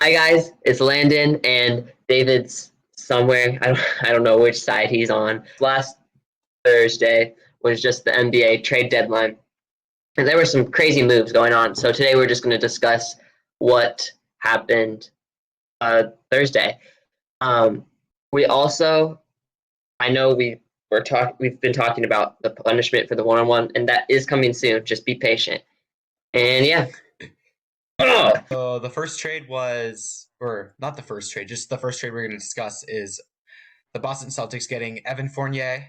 Hi guys, it's Landon and David's somewhere. I don't know which side he's on. Last Thursday was just the NBA trade deadline, and there were some crazy moves going on. So today we're just going to discuss what happened Thursday. Um, we also, I know we've been talking about the punishment for the one-on-one, and that is coming soon. Just be patient. And yeah. Oh, So the first trade was, or not the first trade, just the first trade we're going to discuss is the Boston Celtics getting Evan Fournier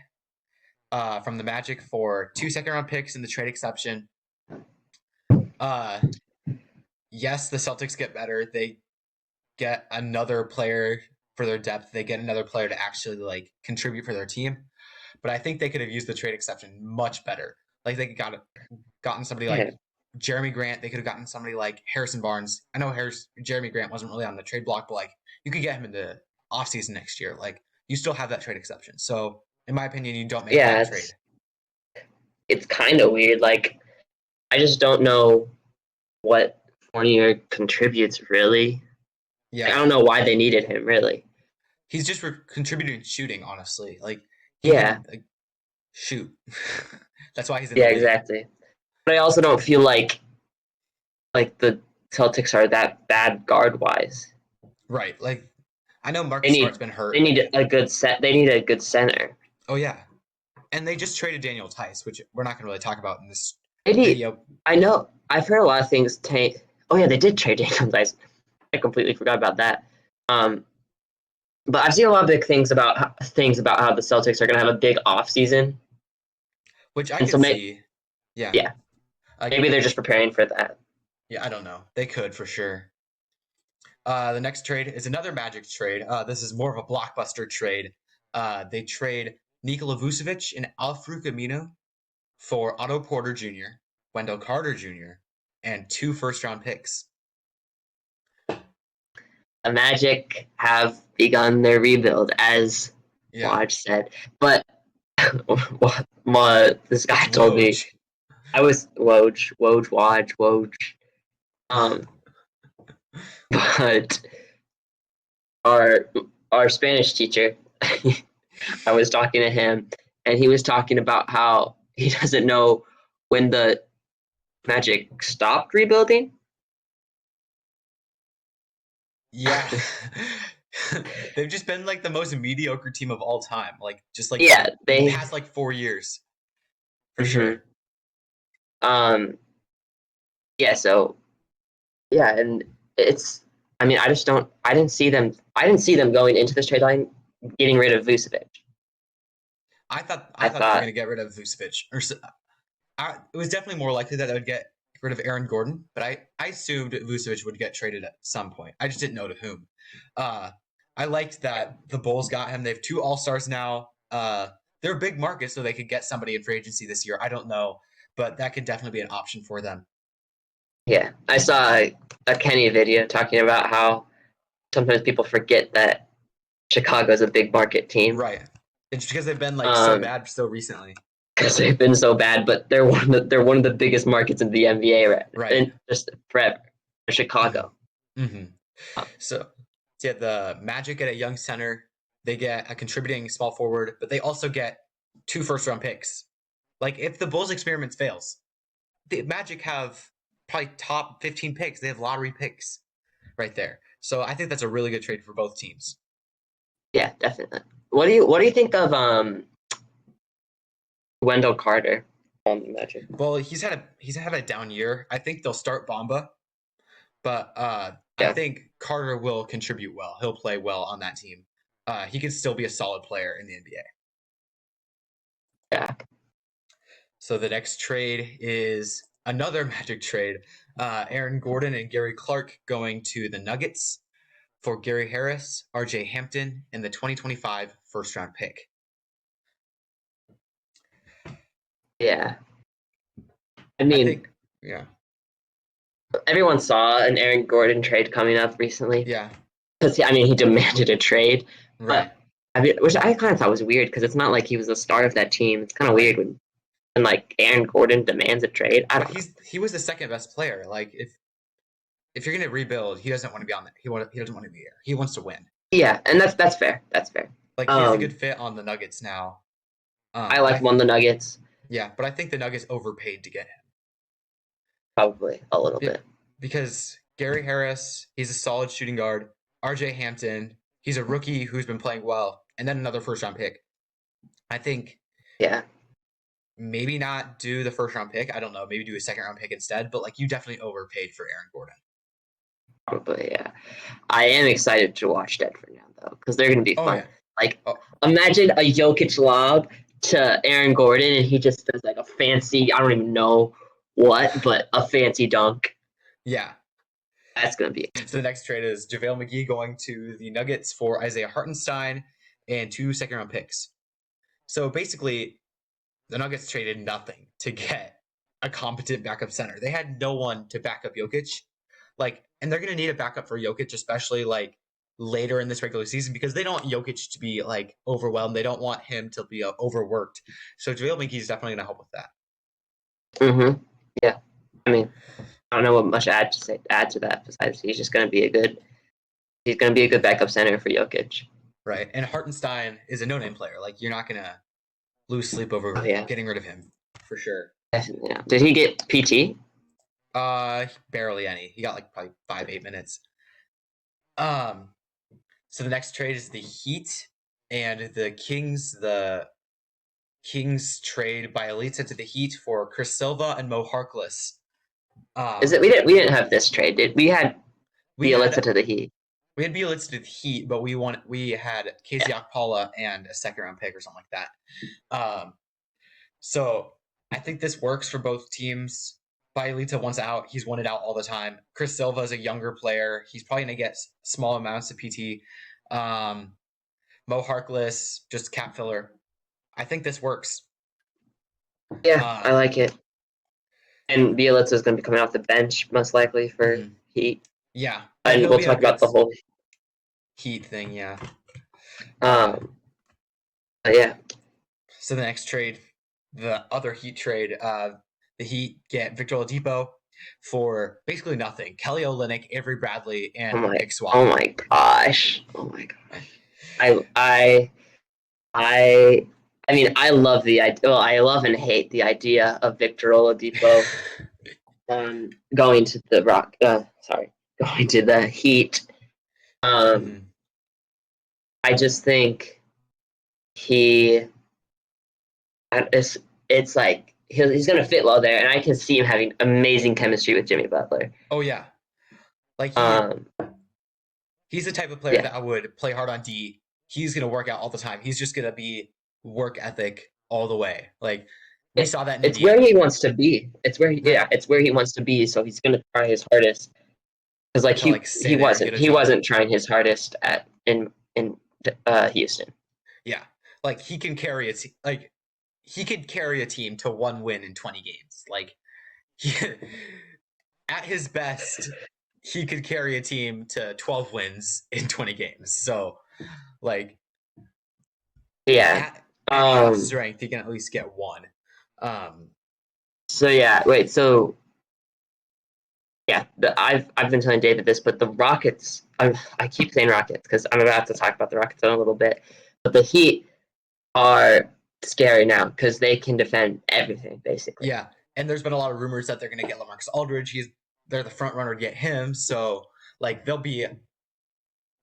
from the Magic for 2 second-round picks in the trade exception. Uh, yes, the Celtics get better. They get another player for their depth. They get another player to actually contribute for their team. But I think they could have used the trade exception much better. Like they gotten somebody yeah. like Jeremy Grant. They could have gotten somebody like Harrison Barnes. I know Jeremy Grant wasn't really on the trade block, but you could get him in the offseason next year. You still have that trade exception. So in my opinion, you don't make a Yeah, bad it's trade. it's kind of weird. I just don't know what Fournier contributes really. I Yeah, don't know why they needed him really. he's just contributing shooting. Honestly, he Yeah, can shoot. That's why he's in the yeah, league. exactly. But I also don't feel like the Celtics are that bad guard wise. Right. I know They Marcus Smart's need been they hurt. need a good set. They need a good center. Oh yeah, and they just traded Daniel Tice, which we're not going to really talk about in this They need. video. I know. I've heard a lot of things. Oh yeah, they did trade Daniel Dice. I completely forgot about that. Um, but I've seen a lot of big things about how the Celtics are going to have a big off season, Which I and so could see. Yeah. yeah, Like, maybe they're just preparing for that. yeah, I don't know. They could for sure. The next trade is another Magic trade. This is more of a blockbuster trade. They trade Nikola Vucevic and Al-Farouq Aminu for Otto Porter Jr., Wendell Carter Jr., and 2 first-round picks. The Magic have begun their rebuild, as Yeah, Waj said. But this guy it's told me Woj. I was Woj. Um, but our our Spanish teacher, I was talking to him, and he was talking about how he doesn't know when the Magic stopped rebuilding. Yeah. They've just been the most mediocre team of all time. Yeah, In the they. past 4 years, for Mhm. sure. Um, yeah, so yeah, and it's. I mean, I just don't. I didn't see them. I didn't see them going into this trade line getting rid of Vucevic. I I thought they were going thought, to get rid of Vucevic, it was definitely more likely that they would get rid of Aaron Gordon, but I assumed Vucevic would get traded at some point. I just didn't know to whom. Uh, I liked that the Bulls got him. They have 2 All-Stars now. They're a big market, so they could get somebody in free agency this year. I don't know, but that could definitely be an option for them. yeah, I saw a Kenny video talking about how sometimes people forget that Chicago's a big market team. Right. It's because they've been so Um, bad so recently. because they've been so bad, but they're one of the biggest markets in the NBA, right? Right. And just forever, Chicago. Mm-hmm. Mm-hmm. Um, So yeah, the Magic get a young center. They get a contributing small forward, but they also get 2 first-round picks. If the Bulls experiment fails, the Magic have probably top 15 picks. They have lottery picks right there. So I think that's a really good trade for both teams. yeah, definitely. What do you think of Wendell Carter on the Magic? Well, he's had a down year. I think they'll start Bamba, but I Yeah, think Carter will contribute well. He'll play well on that team. He can still be a solid player in the NBA. yeah, So the next trade is another Magic trade. Aaron Gordon and Gary Clark going to the Nuggets for Gary Harris, RJ Hampton, and the 2025 first round pick. yeah. I I mean, think, yeah, everyone saw an Aaron Gordon trade coming up recently yeah, because I mean he demanded a trade, right, but I mean, which I kind of thought was weird because it's not like he was the star of that team. It's kind of right. weird when like Aaron Gordon demands a trade. I But don't know. he was the second best player. if you're gonna rebuild, he doesn't want to be on there. He doesn't want to be here. He wants to win. Yeah, and that's fair. That's fair. Like he has a good fit on the Nuggets now. I But like one of the Nuggets yeah, but I think the Nuggets overpaid to get him. probably a little bit. Because Gary Harris, he's a solid shooting guard. RJ Hampton, he's a rookie who's been playing well, and then another first round pick. I think Yeah, maybe not do the first round pick. I don't know. Maybe do a second round pick instead. But like you definitely overpaid for Aaron Gordon. probably. Yeah, I am excited to watch Denver now though because they're gonna be Oh fun. yeah. Like, Oh imagine a Jokic lob to Aaron Gordon, and he just does like a fancy, I don't even know what, but a fancy dunk. yeah. That's gonna be. So the next trade is JaVale McGee going to the Nuggets for Isaiah Hartenstein and 2 second round picks. So basically, the Nuggets traded nothing to get a competent backup center. They had no one to back up Jokic. Like, and they're gonna need a backup for Jokic, especially like later in this regular season, because they don't want Jokic to be like overwhelmed. They don't want him to be overworked. So JaVale McGee is definitely gonna help with that. Mm-hmm. Yeah, I mean, I don't know what much add to that besides he's just gonna be a good. He's gonna be a good backup center for Jokic. Right. And Hartenstein is a no-name player. Like, you're not gonna lose sleep over getting rid of him for sure. Definitely not. Did he get PT? Barely any. He got like probably 5-8 minutes. So the next trade is the Heat and the Kings. The Kings trade Bielitsa to the Heat for Chris Silva and Mo Harkless. Is it we didn't have this trade? We had Bielitsa to the Heat. We had Bielitsa to the Heat, but we had Casey Okpala and a second round pick or something like that. So I think this works for both teams. Bielitsa wants out. He's wanted out all the time. Chris Silva is a younger player. He's probably going to get small amounts of PT. Mo Harkless, just cap filler. I think this works. Yeah, I like it. And Bielitsa is going to be coming off the bench most likely for Heat. Yeah, and we'll talk about the whole Heat thing. Yeah. Yeah. So the next trade, the other Heat trade, the Heat get Victor Oladipo for basically nothing. Kelly Olynyk, Avery Bradley, and a pick swap. Oh my gosh! Oh my gosh! I mean, I love the idea. Well, I love and hate the idea of Victor Oladipo going to the going to the Heat. I just think it's like he's going to fit well there, and I can see him having amazing chemistry with Jimmy Butler. Oh yeah, like he's the type of player that would play hard on D. He's going to work out all the time. He's just going to be work ethic all the way. Like we saw that in it's Indiana. where he wants to be. It's where he wants to be. So he's going to try his hardest. Because like he wasn't trying his hardest in Houston. Yeah, like he can carry he could carry a team to 1 win in 20 games. Like at his best, he could carry a team to 12 wins in 20 games. So like at his strength, he can at least get 1. I've been telling David this, but the Rockets. I keep saying Rockets because I'm about to talk about the Rockets in a little bit. But the Heat are scary now because they can defend everything basically. Yeah, and there's been a lot of rumors that they're going to get LaMarcus Aldridge. They're the front runner to get him. So like they'll be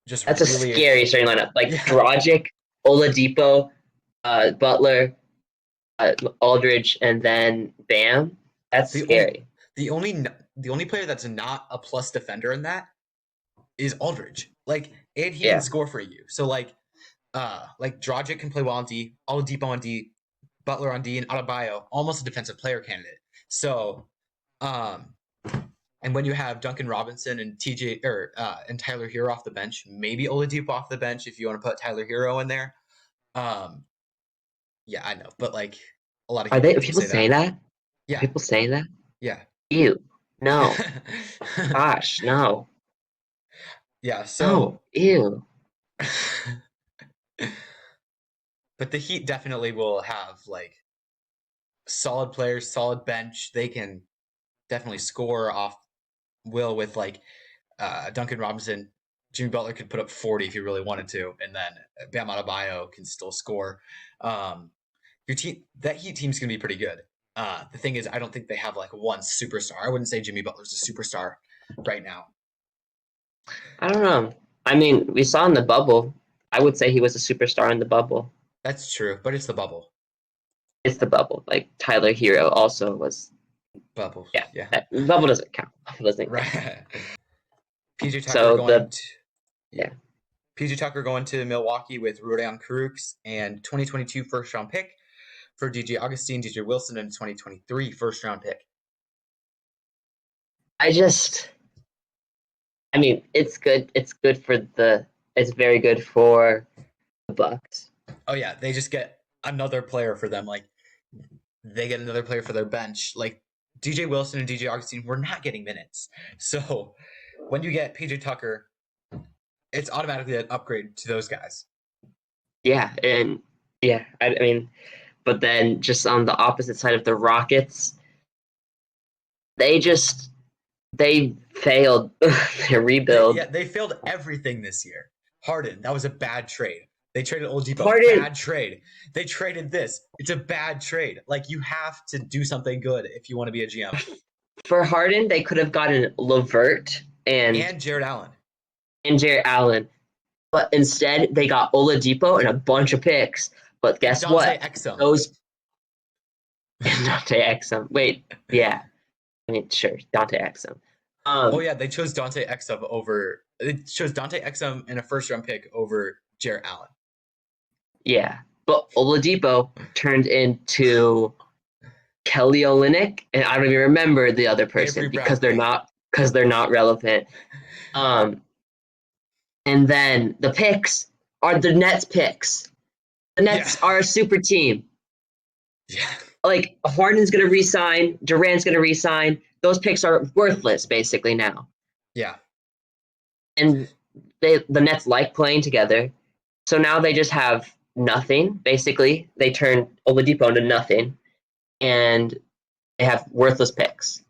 just. That's really a scary starting lineup. Like Dragic, Oladipo, Butler, Aldridge, and then Bam. That's scary. The only player that's not a plus defender in that is Aldridge. Like, and he can score for you. So like Dragic can play well on D, Oladipo on D, Butler on D, and Adebayo, almost a defensive player candidate. So, and when you have Duncan Robinson and and Tyler Hero off the bench, maybe Oladipo off the bench if you want to put Tyler Hero in there. Yeah, I know, but like a lot of people saying that? Yeah, people saying that? Yeah. Ew. No. Gosh, no. Yeah, so ew. But the Heat definitely will have like solid players, solid bench. They can definitely score off will with like Duncan Robinson. Jimmy Butler could put up 40 if he really wanted to, and then Bam Adebayo can still score. Your team, that Heat team's gonna be pretty good. The thing is, I don't think they have like one superstar. I wouldn't say Jimmy Butler's a superstar right now. I don't know. I mean, we saw in the bubble. I would say he was a superstar in the bubble. That's true, but it's the bubble. It's the bubble. Like Tyler Hero also was. Bubble. Yeah, Yeah. bubble doesn't count. Bubble doesn't count. Right. PJ Tucker So going. yeah. PJ Tucker going to Milwaukee with Rodion Kurucs and 2022 first round pick for DJ Augustine, DJ Wilson, and 2023 first round pick. I mean, it's good. It's good for it's very good for the Bucks. Oh yeah, they just get another player for them. Like they get another player for their bench. Like DJ Wilson and DJ Augustine were not getting minutes. So when you get PJ Tucker, it's automatically an upgrade to those guys. Yeah, and yeah, I mean, but then just on the opposite side of the Rockets, they failed their rebuild. They failed everything this year. Harden, that was a bad trade. They traded Oladipo. Harden. Bad trade. They traded this. It's a bad trade. Like you have to do something good if you want to be a GM. For Harden, they could have gotten LeVert and Jared Allen. And Jared Allen. But instead, they got Oladipo and a bunch of picks. But guess what? Exum. Those Dante Exum. Wait, yeah. I mean, sure, Dante Exum. They chose Dante Exum over. They chose Dante Exum in a first-round pick over Jared Allen. Yeah, but Oladipo turned into Kelly Olynyk, and I don't even remember the other person because they're not relevant. And then the picks are the Nets picks. The Nets are a super team. Yeah. Like Harden's gonna resign, Durant's gonna resign. Those picks are worthless basically now. Yeah. And the Nets like playing together, so now they just have nothing. Basically, they turn Oladipo into nothing, and they have worthless picks.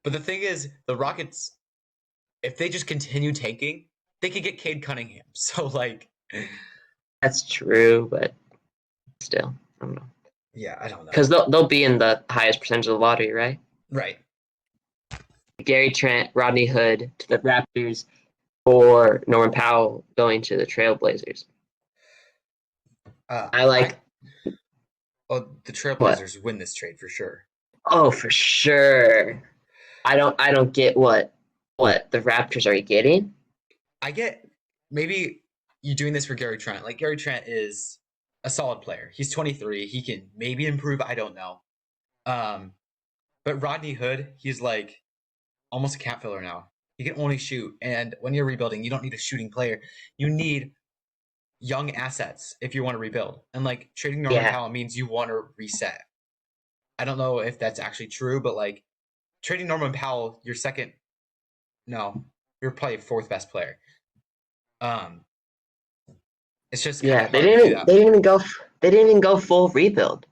But the thing is, the Rockets, if they just continue tanking, they could get Cade Cunningham. So like, that's true, but still, I don't know. Yeah, I don't know. Because they'll be in the highest percentage of the lottery, right? Right. Gary Trent, Rodney Hood to the Raptors, or Norman Powell going to the Trailblazers. The Trailblazers win this trade for sure. Oh, for sure. I don't get what the Raptors are getting. I get maybe you doing this for Gary Trent. Like Gary Trent is a solid player. He's 23. He can maybe improve. I don't know. But Rodney Hood, he's like almost a cap filler now. He can only shoot. And when you're rebuilding, you don't need a shooting player. You need young assets if you want to rebuild. And like trading Norman Powell means you want to reset. I don't know if that's actually true, but like trading Norman Powell, you're probably fourth best player. It's just they didn't even go full rebuild.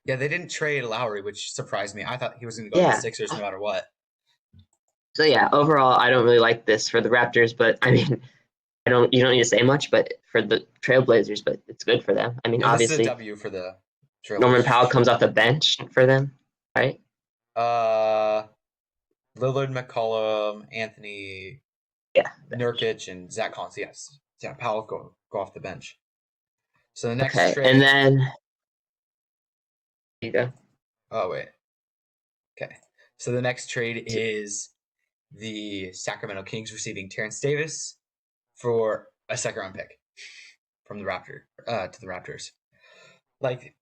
Yeah, they didn't trade Lowry, which surprised me. I thought he was going to go to the Sixers no matter what. So yeah, overall, I don't really like this for the Raptors, but I mean, you don't need to say much, but for the Trailblazers, but it's good for them. I mean, obviously, this is a W for the Trailblazers. Norman Powell comes off the bench for them, right? Lillard, McCollum, Anthony, Nurkic, and Zach Collins. Yes, Zach Powell go off the bench. So the next trade, and then you go. Oh wait. Okay. So the next trade is the Sacramento Kings receiving Terrence Davis for a second-round pick from the to the Raptors. Like,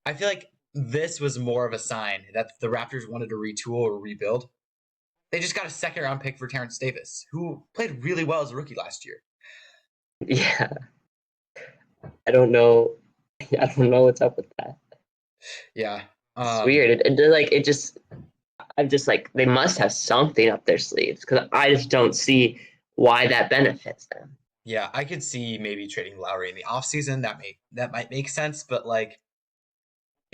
I feel like this was more of a sign that the Raptors wanted to retool or rebuild. They just got a second-round pick for Terrence Davis, who played really well as a rookie last year. Yeah. I don't know what's up with that. Yeah. It's weird. I'm just like, they must have something up their sleeves because I just don't see why that benefits them. Yeah, I could see maybe trading Lowry in the offseason. That might make sense, but like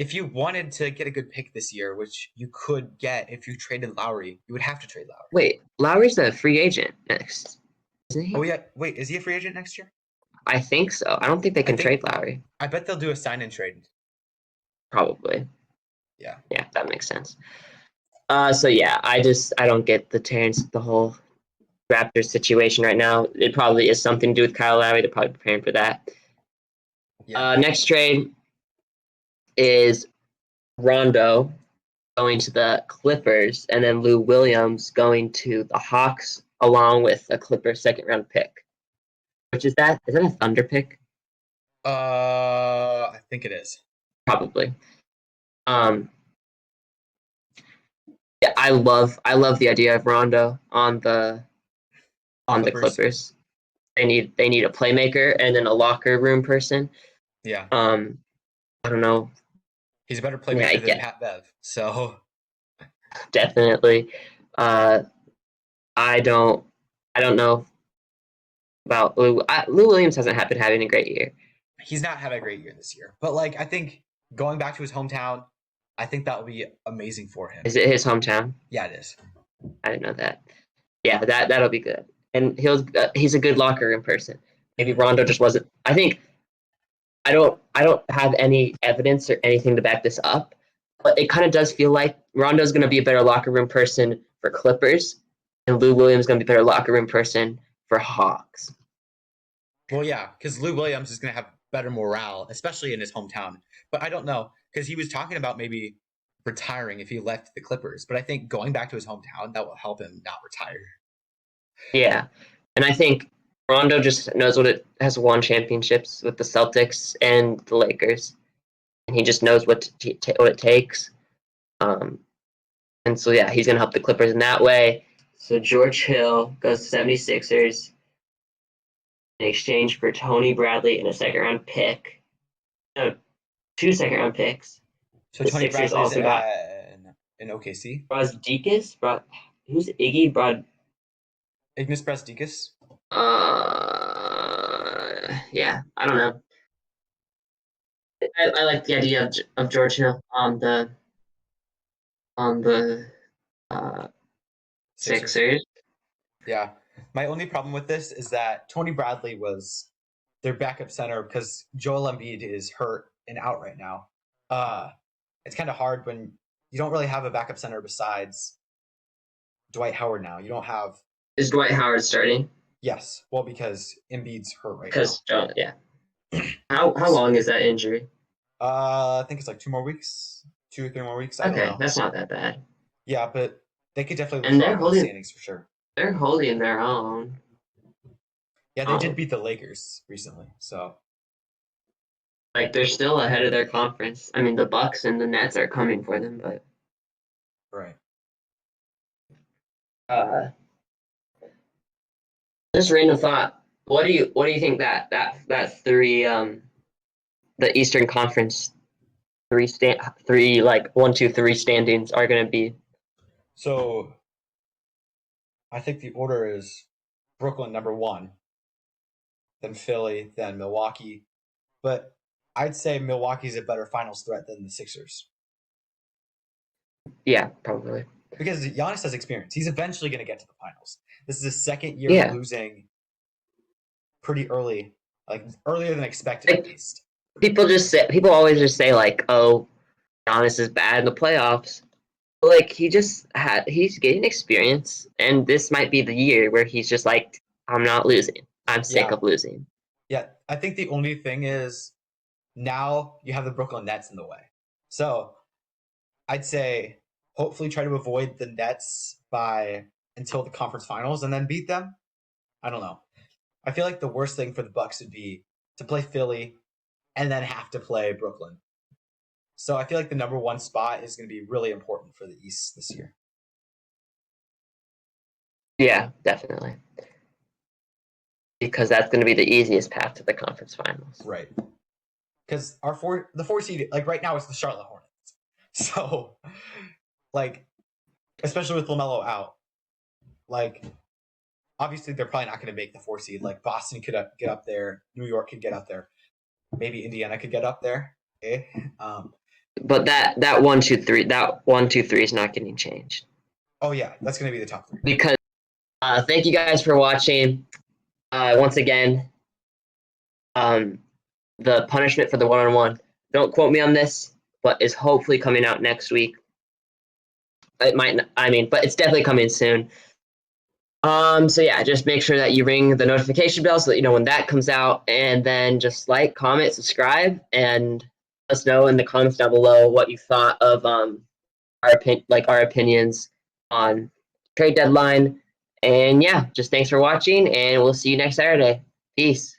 if you wanted to get a good pick this year, which you could get if you traded Lowry, you would have to trade Lowry. Wait, Lowry's a free agent next, isn't he? Oh yeah, wait, is he a free agent next year? I think so. I don't think they I can think trade Lowry. I bet they'll do a sign and trade. Probably. Yeah. Yeah, that makes sense. So yeah, I don't get the whole Raptors situation right now. It probably is something to do with Kyle Lowry. They're probably preparing for that. Yeah. Next trade is Rondo going to the Clippers, and then Lou Williams going to the Hawks, along with a Clippers second round pick. Which is that? Is that a Thunder pick? I think it is. Probably. Yeah, I love the idea of Rondo on the Clippers. They need a playmaker and then a locker room person. Yeah. I don't know. He's a better playmaker than Pat Bev. So definitely. I don't know about Lou. Lou Williams hasn't been having a great year. He's not had a great year this year. But like I think going back to his hometown, I think that will be amazing for him. Is it his hometown? Yeah, it is. I didn't know that. Yeah, that'll be good. And he's a good locker room person. Maybe Rondo just wasn't. I think I don't have any evidence or anything to back this up, but it kind of does feel like Rondo's going to be a better locker room person for Clippers, and Lou Williams is going to be a better locker room person for Hawks. Well, yeah, because Lou Williams is going to have better morale, especially in his hometown. But I don't know, because he was talking about maybe retiring if he left the Clippers. But I think going back to his hometown, that will help him not retire. Yeah, and I think Rondo just knows has won championships with the Celtics and the Lakers, and he just knows what it takes. And so yeah, he's gonna help the Clippers in that way. So George Hill goes to 76ers in exchange for Tony Bradley and a second round pick. No, 2 second round picks. So The Tony Sixers Bradley's also got in OKC. Brazdeikis. Who's Iggy Ignas Brazdeikis. Yeah, I don't know. I like the idea of George Hill on the Sixers. Yeah. My only problem with this is that Tony Bradley was their backup center because Joel Embiid is hurt and out right now. It's kind of hard when you don't really have a backup center besides Dwight Howard now. You don't have. Is Dwight Howard starting? Yes. Well, because Embiid's hurt right now. Yeah. How long is that injury? I think it's like 2 more weeks, 2 or 3 more weeks. I don't know. That's not that bad. Yeah, but they could definitely and they're holding standings for sure. They're holding their own. Yeah, they did beat the Lakers recently, so like they're still ahead of their conference. I mean, the Bucks and the Nets are coming for them, but right. Just random thought. What do you think that 3 the Eastern Conference 3 like 1, 2, 3 standings are going to be? So I think the order is Brooklyn number 1, then Philly, then Milwaukee. But I'd say Milwaukee's a better finals threat than the Sixers. Yeah, probably. Because Giannis has experience. He's eventually going to get to the finals. This is his second year of losing pretty early, like earlier than expected at least. People always just say like, oh, Giannis is bad in the playoffs. Like he's getting experience, and this might be the year where he's just like, I'm not losing. I'm sick of losing. Yeah, I think the only thing is now you have the Brooklyn Nets in the way. So I'd say hopefully try to avoid the Nets until the conference finals and then beat them. I don't know. I feel like the worst thing for the Bucks would be to play Philly and then have to play Brooklyn. So I feel like the number 1 spot is going to be really important for the East this year. Yeah, definitely. Because that's going to be the easiest path to the conference finals. Right. Because the 4 seed, like right now, it's the Charlotte Hornets. So, like, especially with LaMelo out, like, obviously they're probably not going to make the 4 seed. Like, Boston could get up there, New York could get up there, maybe Indiana could get up there. Okay. But that 1, 2, 3, that 1, 2, 3 is not getting changed. Oh yeah, that's gonna be the top 3. Because thank you guys for watching. Once again, the punishment for the one-on-one. Don't quote me on this, but is hopefully coming out next week. It might. But it's definitely coming soon. So yeah, just make sure that you ring the notification bell so that you know when that comes out, and then just like, comment, subscribe, and let us know in the comments down below what you thought of our opinions on trade deadline. And yeah, just thanks for watching, and we'll see you next Saturday. Peace.